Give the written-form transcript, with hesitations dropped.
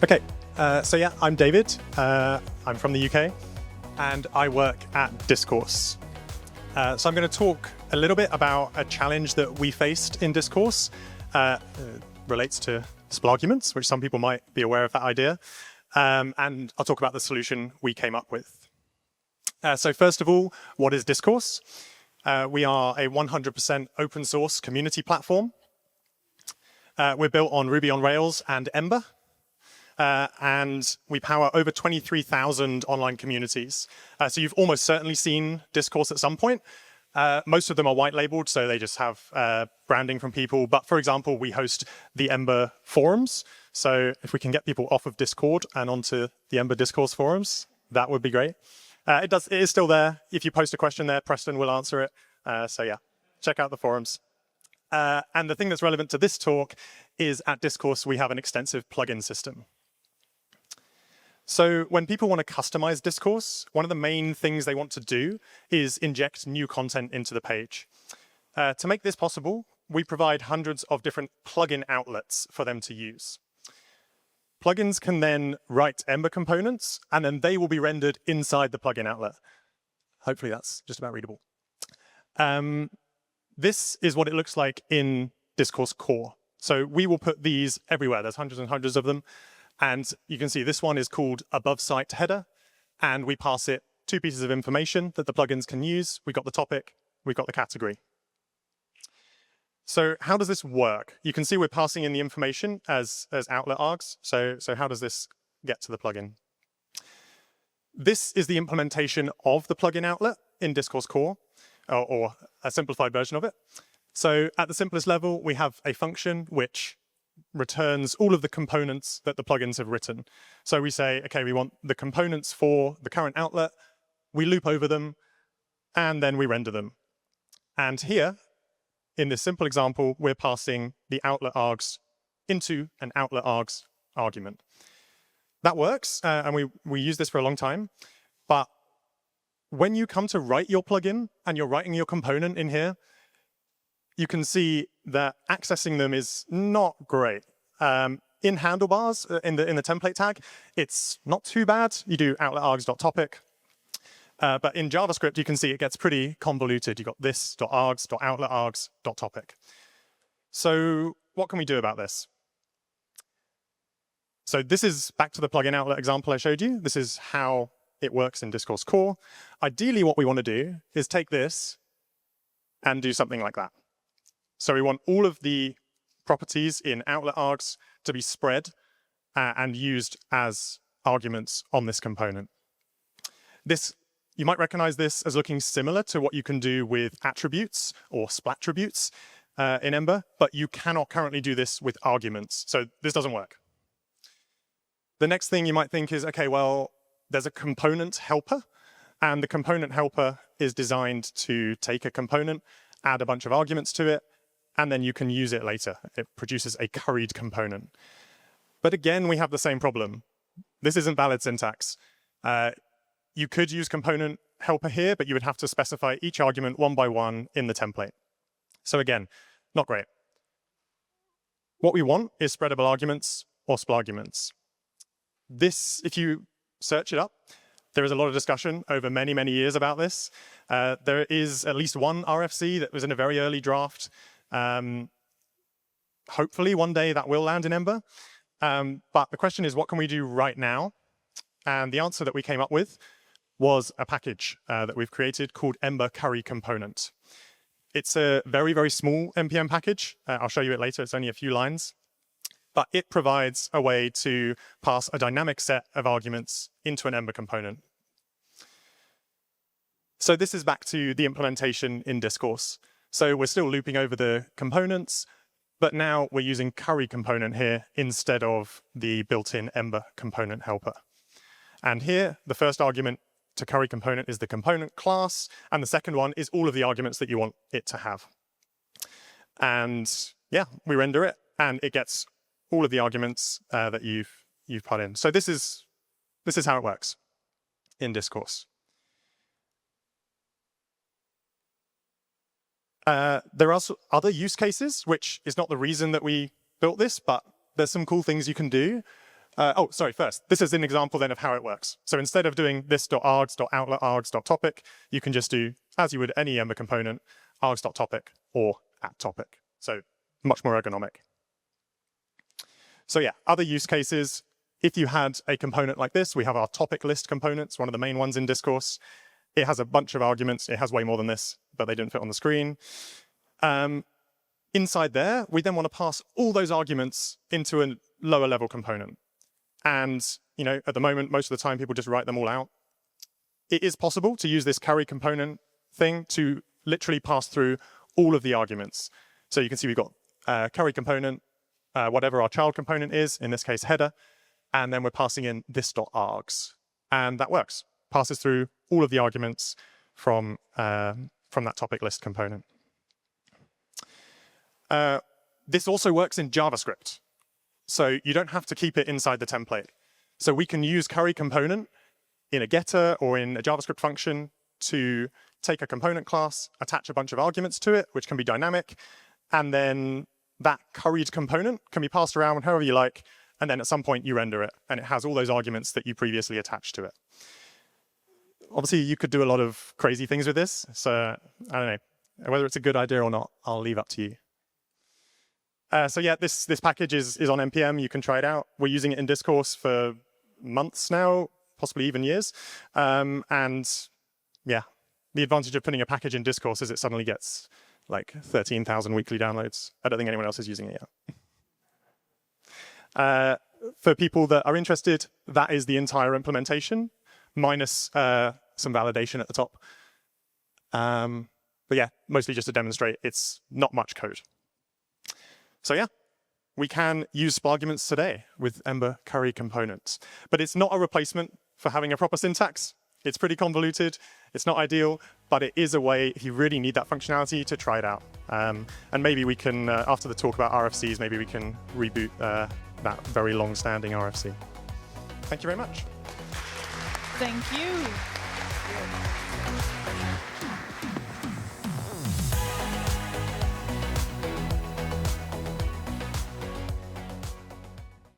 Okay, so yeah, I'm David. I'm from the UK, and I work at Discourse. So I'm going to talk a little bit about a challenge that we faced in Discourse. Relates to SPL arguments, which some people might be aware of that idea. And I'll talk about the solution we came up with. So first of all, what is Discourse? We are a 100% open source community platform. We're built on Ruby on Rails and Ember. And we power over 23,000 online communities. So you've almost certainly seen Discourse at some point. Most of them are white labeled, so they just have branding from people. But for example, we host the Ember forums. So if we can get people off of Discord and onto the Ember Discourse forums, that would be great. It is still there. If you post a question there, Preston will answer it. So yeah, check out the forums. And the thing that's relevant to this talk is at Discourse, we have an extensive plugin system. So when people want to customize Discourse, one of the main things they want to do is inject new content into the page. To make this possible, we provide hundreds of different plugin outlets for them to use. Plugins can then write Ember components, and then they will be rendered inside the plugin outlet. Hopefully that's just about readable. This is what it looks like in Discourse core. So we will put these everywhere. There's hundreds and hundreds of them. And you can see this one is called above site header, and we pass it two pieces of information that the plugins can use. We've got the topic, we've got the category. So how does this work? You can see we're passing in the information as outlet args. So how does this get to the plugin? This is the implementation of the plugin outlet in Discourse core, or a simplified version of it. So at the simplest level, we have a function which returns all of the components that the plugins have written. So we say, okay, we want the components for the current outlet, we loop over them, and then we render them. And here, in this simple example, we're passing the outlet args into an outlet args argument. That works, and we use this for a long time, but when you come to write your plugin and you're writing your component in here, you can see that accessing them is not great. In handlebars, in the template tag, it's not too bad. You do outlet args.topic. But in JavaScript, you can see it gets pretty convoluted. You've got this.args.outlet args.topic. So what can we do about this? So this is back to the plugin outlet example I showed you. This is how it works in Discourse core. Ideally, what we want to do is take this and do something like that. So we want all of the properties in outlet args to be spread and used as arguments on this component. You might recognize this as looking similar to what you can do with attributes or splattributes in Ember, but you cannot currently do this with arguments. So this doesn't work. The next thing you might think is, okay, well, there's a component helper, and the component helper is designed to take a component, add a bunch of arguments to it, and then you can use it later. It produces a curried component. But again, we have the same problem. This isn't valid syntax. You could use component helper here, but you would have to specify each argument one by one in the template. So again, not great. What we want is spreadable arguments or SPL arguments. This, if you search it up, there is a lot of discussion over many, many years about this. There is at least one RFC that was in a very early draft. Hopefully one day that will land in Ember. But the question is, what can we do right now? And the answer that we came up with was a package that we've created called ember-curry-component. It's a very, very small NPM package. I'll show you it later. It's only a few lines. But it provides a way to pass a dynamic set of arguments into an Ember component. So this is back to the implementation in Discourse. So we're still looping over the components, but now we're using curry component here instead of the built-in Ember component helper. And here, the first argument to curry component is the component class, and the second one is all of the arguments that you want it to have. And yeah, we render it, and it gets all of the arguments that you've put in. So this is how it works in Discourse. There are also other use cases, which is not the reason that we built this, but there's some cool things you can do. First, this is an example then of how it works. So instead of doing this.args.outlet.args.topic, you can just do, as you would any Ember component, args.topic or @topic. So much more ergonomic. So yeah, other use cases. If you had a component like this, we have our topic list components, one of the main ones in Discourse. It has a bunch of arguments. It has way more than this, but they didn't fit on the screen. Inside there, we then want to pass all those arguments into a lower level component. And at the moment, most of the time, people just write them all out. It is possible to use this curry component thing to literally pass through all of the arguments. So you can see we've got curry component, whatever our child component is, in this case, header, and then we're passing in this.args. And that works. Passes through all of the arguments from that topic list component. This also works in JavaScript. So you don't have to keep it inside the template. So we can use curry component in a getter or in a JavaScript function to take a component class, attach a bunch of arguments to it, which can be dynamic, and then that curried component can be passed around however you like, and then at some point you render it, and it has all those arguments that you previously attached to it. Obviously, you could do a lot of crazy things with this, so I don't know. Whether it's a good idea or not, I'll leave up to you. So yeah, this package is on NPM. You can try it out. We're using it in Discourse for months now, possibly even years. And yeah, the advantage of putting a package in Discourse is it suddenly gets like 13,000 weekly downloads. I don't think anyone else is using it yet. For people that are interested, that is the entire implementation, minus some validation at the top. But yeah, mostly just to demonstrate it's not much code. So yeah, we can use arguments today with ember-curry-component. But it's not a replacement for having a proper syntax. It's pretty convoluted. It's not ideal, but it is a way, if you really need that functionality, to try it out. And maybe we can, after the talk about RFCs, maybe we can reboot that very long-standing RFC. Thank you very much. Thank you.